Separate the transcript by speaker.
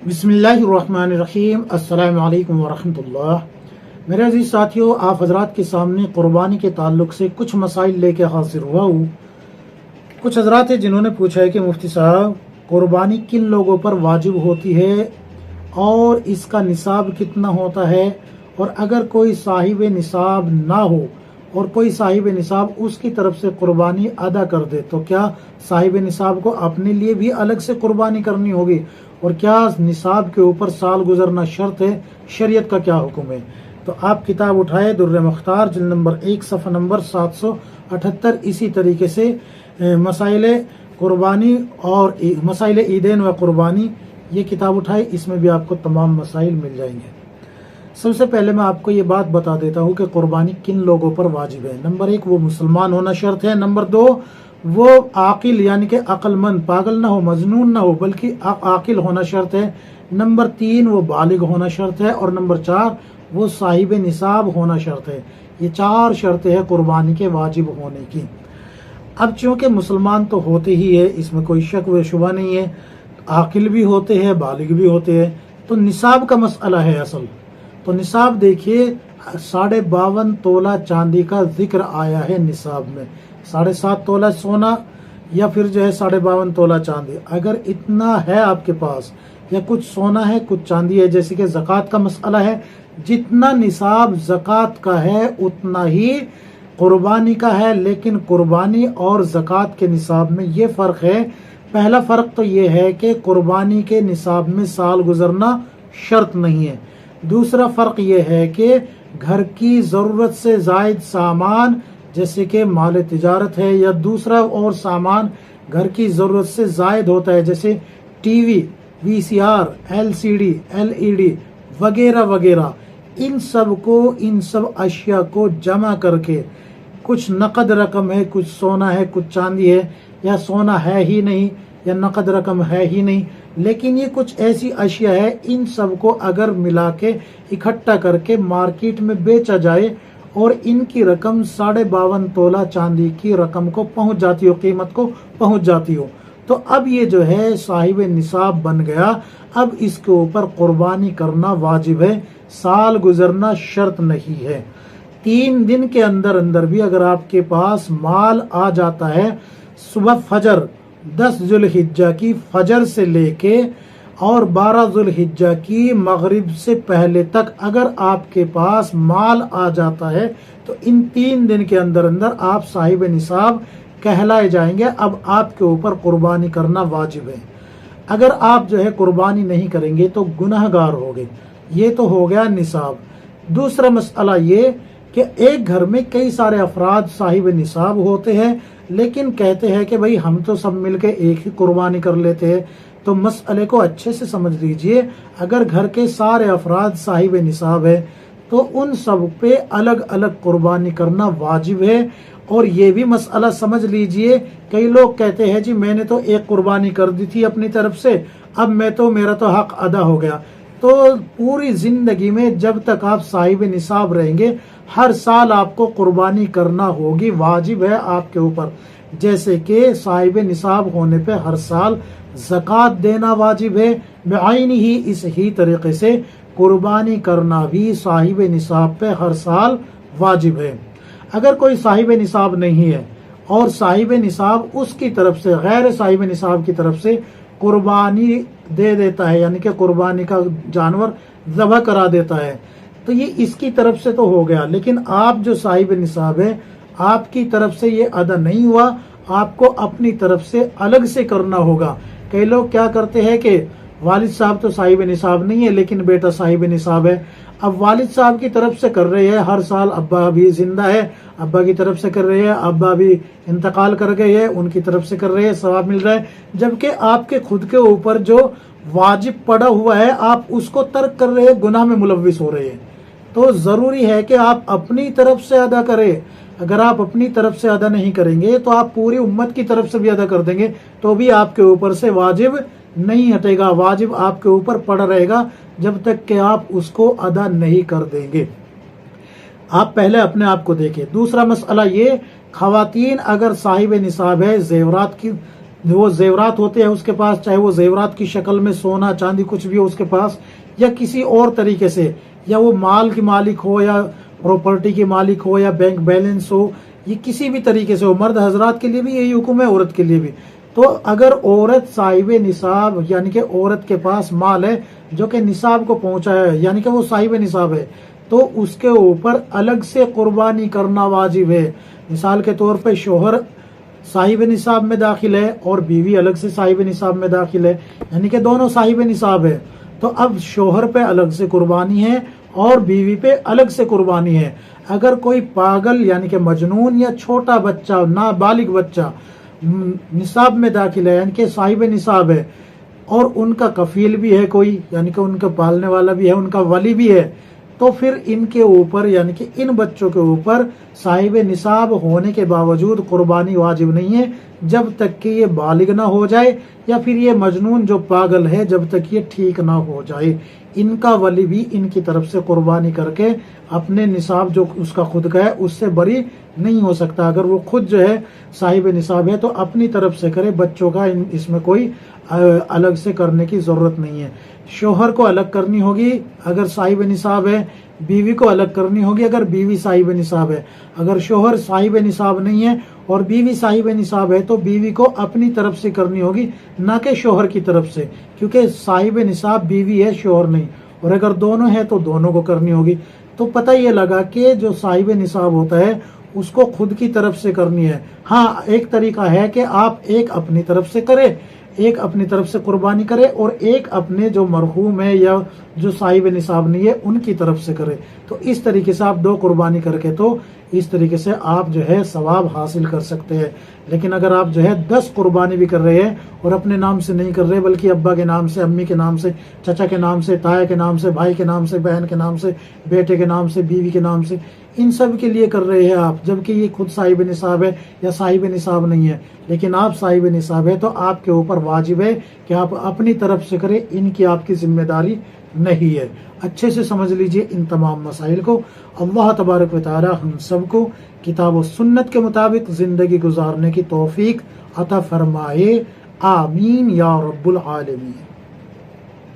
Speaker 1: بسم اللہ الرحمن الرحیم۔ السلام علیکم ورحمۃ اللہ۔ میرے عزیز ساتھیوں، آپ حضرات کے سامنے قربانی کے تعلق سے کچھ مسائل لے کے حاضر ہوا ہوں۔ کچھ حضرات ہیں جنہوں نے پوچھا ہے کہ مفتی صاحب قربانی کن لوگوں پر واجب ہوتی ہے اور اس کا نصاب کتنا ہوتا ہے، اور اگر کوئی صاحب نصاب نہ ہو اور کوئی صاحب نصاب اس کی طرف سے قربانی ادا کر دے تو کیا صاحب نصاب کو اپنے لیے بھی الگ سے قربانی کرنی ہوگی، اور کیا نصاب کے اوپر سال گزرنا شرط ہے، شریعت کا کیا حکم ہے؟ تو آپ کتاب اٹھائے در مختار جلد نمبر 1 صفحہ نمبر 778۔ اسی طریقے سے مسائل قربانی اور مسائل عیدین و قربانی یہ کتاب اٹھائے، اس میں بھی آپ کو تمام مسائل مل جائیں گے۔ سب سے پہلے میں آپ کو یہ بات بتا دیتا ہوں کہ قربانی کن لوگوں پر واجب ہے۔ نمبر 1 وہ مسلمان ہونا شرط ہے۔ نمبر 2 وہ عاقل یعنی کہ عقل مند، پاگل نہ ہو، مجنون نہ ہو، بلکہ عاقل ہونا شرط ہے۔ نمبر 3 وہ بالغ ہونا شرط ہے، اور نمبر 4 وہ صاحب نصاب ہونا شرط ہے۔ یہ 4 شرطیں ہیں قربانی کے واجب ہونے کی۔ اب چونکہ مسلمان تو ہوتے ہی ہے، اس میں کوئی شک و شبہ نہیں ہے، عاقل بھی ہوتے ہیں، بالغ بھی ہوتے ہیں، تو نصاب کا مسئلہ ہے اصل۔ تو نصاب دیکھیے 52.5 تولہ چاندی کا ذکر آیا ہے نصاب میں، 7.5 تولہ سونا یا پھر جو ہے 52.5 تولہ چاندی۔ اگر اتنا ہے آپ کے پاس، یا کچھ سونا ہے کچھ چاندی ہے، جیسے کہ زکوٰۃ کا مسئلہ ہے، جتنا نصاب زکوٰۃ کا ہے اتنا ہی قربانی کا ہے۔ لیکن قربانی اور زکوٰۃ کے نصاب میں یہ فرق ہے۔ پہلا فرق تو یہ ہے کہ قربانی کے نصاب میں سال گزرنا شرط نہیں ہے۔ دوسرا فرق یہ ہے کہ گھر کی ضرورت سے زائد سامان، جیسے کہ مال تجارت ہے یا دوسرا اور سامان گھر کی ضرورت سے زائد ہوتا ہے، جیسے T V, VCR، LCD، LED وغیرہ وغیرہ، ان سب اشیاء کو جمع کر کے کچھ نقد رقم ہے، کچھ سونا ہے، کچھ چاندی ہے، یا سونا ہے ہی نہیں یا نقد رقم ہے ہی نہیں، لیکن یہ کچھ ایسی اشیاء ہے، ان سب کو اگر ملا کے اکٹھا کر کے مارکیٹ میں بیچا جائے اور ان کی رقم 52.5 تولہ چاندی کی رقم کو پہنچ جاتی ہو، قیمت کو پہنچ جاتی ہو، تو اب یہ جو ہے صاحب نصاب بن گیا۔ اب اس کے اوپر قربانی کرنا واجب ہے، سال گزرنا شرط نہیں ہے۔ 3 دن کے اندر بھی اگر آپ کے پاس مال آ جاتا ہے، صبح فجر 10 ذوالحجہ کی فجر سے لے کے اور 12 ذوالحجہ کی مغرب سے پہلے تک اگر آپ کے پاس مال آ جاتا ہے تو ان 3 دن کے اندر آپ صاحب نصاب کہلائے جائیں گے۔ اب آپ کے اوپر قربانی کرنا واجب ہے۔ اگر آپ جو ہے قربانی نہیں کریں گے تو گناہ گار ہوگے۔ یہ تو ہو گیا نصاب۔ دوسرا مسئلہ یہ کہ ایک گھر میں کئی سارے افراد صاحب نصاب ہوتے ہیں، لیکن کہتے ہیں کہ بھئی ہم تو سب مل کے ایک ہی قربانی کر لیتے ہیں۔ تو مسئلے کو اچھے سے سمجھ لیجئے، اگر گھر کے سارے افراد صاحب نصاب ہے تو ان سب پہ الگ الگ قربانی کرنا واجب ہے۔ اور یہ بھی مسئلہ سمجھ لیجئے، کئی لوگ کہتے ہیں جی میں نے تو ایک قربانی کر دی تھی اپنی طرف سے، اب میرا تو حق ادا ہو گیا۔ تو پوری زندگی میں جب تک آپ صاحب نصاب رہیں گے، ہر سال آپ کو قربانی کرنا ہوگی، واجب ہے آپ کے اوپر۔ جیسے کہ صاحب نصاب ہونے پہ ہر سال زکوٰۃ دینا واجب ہے، بعین ہی اس ہی طریقے سے قربانی کرنا بھی صاحب نصاب پہ ہر سال واجب ہے۔ اگر کوئی صاحب نصاب نہیں ہے اور صاحب نصاب اس کی طرف سے غیر صاحب نصاب کی طرف سے قربانی دے دیتا ہے، یعنی کہ قربانی کا جانور ذبح کرا دیتا ہے، تو یہ اس کی طرف سے تو ہو گیا، لیکن آپ جو صاحب نصاب ہے آپ کی طرف سے یہ ادا نہیں ہوا، آپ کو اپنی طرف سے الگ سے کرنا ہوگا۔ کئی لوگ کیا کرتے ہیں کہ والد صاحب تو صاحب نصاب نہیں ہے لیکن بیٹا صاحب نصاب ہے، اب والد صاحب کی طرف سے کر رہے ہیں، ہر سال ابا بھی زندہ ہے، ابا کی طرف سے کر رہے ہیں، ابا بھی انتقال کر گئے ہیں، ان کی طرف سے کر رہے ہیں، ثواب مل رہا ہے، جبکہ آپ کے خود کے اوپر جو واجب پڑا ہوا ہے آپ اس کو ترک کر رہے ہیں، گناہ میں ملوث ہو رہے ہیں۔ تو ضروری ہے کہ آپ اپنی طرف سے ادا کریں۔ اگر آپ اپنی طرف سے ادا نہیں کریں گے تو آپ پوری امت کی طرف سے بھی ادا کر دیں گے تو بھی آپ کے اوپر سے واجب نہیں ہٹے گا، واجب آپ کے اوپر پڑا رہے گا جب تک کہ آپ اس کو ادا نہیں کر دیں گے۔ آپ پہلے اپنے آپ کو دیکھیں۔ دوسرا مسئلہ یہ، خواتین اگر صاحب نصاب ہے، زیورات کی وہ زیورات ہوتے ہیں اس کے پاس، چاہے وہ زیورات کی شکل میں سونا چاندی کچھ بھی ہو اس کے پاس، یا کسی اور طریقے سے، یا وہ مال کی مالک ہو یا پراپرٹی کی مالک ہو یا بینک بیلنس ہو، یہ کسی بھی طریقے سے ہو، مرد حضرات کے لیے بھی یہی حکم ہے، عورت کے لیے بھی۔ تو اگر عورت صاحب نصاب یعنی کہ عورت کے پاس مال ہے جو کہ نصاب کو پہنچا ہے، یعنی کہ وہ صاحب نصاب ہے، تو اس کے اوپر الگ سے قربانی کرنا واجب ہے۔ مثال کے طور پہ شوہر صاحب نصاب میں داخل ہے اور بیوی الگ سے صاحب نصاب میں داخل ہے، یعنی کہ دونوں صاحب نصاب ہے، تو اب شوہر پہ الگ سے قربانی ہے اور بیوی پہ الگ سے قربانی ہے۔ اگر کوئی پاگل یعنی کہ مجنون یا چھوٹا بچہ نابالغ بچہ نصاب میں داخل ہے یعنی کہ صاحب نصاب ہے اور ان کا کفیل بھی ہے کوئی، یعنی کہ ان کا پالنے والا بھی ہے، ان کا ولی بھی ہے، تو پھر ان کے اوپر یعنی کہ ان بچوں کے اوپر صاحب نصاب ہونے کے باوجود قربانی واجب نہیں ہے جب تک کہ یہ بالغ نہ ہو جائے، یا پھر یہ مجنون جو پاگل ہے جب تک یہ ٹھیک نہ ہو جائے۔ ان کا ولی بھی ان کی طرف سے قربانی کر کے اپنے نصاب جو اس کا خود کا ہے اس سے بری نہیں ہو سکتا۔ اگر وہ خود جو ہے صاحب نصاب ہے تو اپنی طرف سے کرے، بچوں کا اس میں کوئی الگ سے کرنے کی ضرورت نہیں ہے۔ شوہر کو الگ کرنی ہوگی اگر صاحب نصاب ہے، بیوی کو الگ کرنی ہوگی اگر بیوی صاحب نصاب ہے۔ اگر شوہر صاحب نصاب نہیں ہے اور بیوی صاحب نصاب ہے تو بیوی کو اپنی طرف سے کرنی ہوگی، نہ کہ شوہر کی طرف سے، کیونکہ صاحب نصاب بیوی ہے شوہر نہیں، اور اگر دونوں ہیں تو دونوں کو کرنی ہوگی۔ تو پتہ یہ لگا کہ جو صاحب نصاب ہوتا ہے اس کو خود کی طرف سے کرنی ہے۔ ہاں ایک طریقہ ہے کہ آپ ایک اپنی طرف سے کرے، ایک اپنی طرف سے قربانی کرے، اور ایک اپنے جو مرحوم ہے یا جو صاحب نصاب نہیں ہے ان کی طرف سے کرے۔ تو اس طریقے سے آپ دو قربانی کر کے تو اس طریقے سے آپ جو ہے ثواب حاصل کر سکتے ہیں۔ لیکن اگر آپ جو ہے 10 قربانی بھی کر رہے ہیں اور اپنے نام سے نہیں کر رہے بلکہ ابا کے نام سے، امی کے نام سے، چچا کے نام سے، تایا کے نام سے، بھائی کے نام سے، بہن کے نام سے، بیٹے کے نام سے، بیوی کے نام سے، ان سب کے لیے کر رہے ہیں آپ، جبکہ یہ خود صاحب نصاب ہے یا صاحب نصاب نہیں ہے، لیکن آپ صاحب نصاب ہے تو آپ کے اوپر واجب ہے کہ آپ اپنی طرف سے کریں، ان کی آپ کی ذمہ داری نہیں ہے۔ اچھے سے سمجھ لیجئے ان تمام مسائل کو۔ اللہ تبارک و تعالی ہم سب کو کتاب و سنت کے مطابق زندگی گزارنے کی توفیق عطا فرمائے، آمین یا رب العالمین۔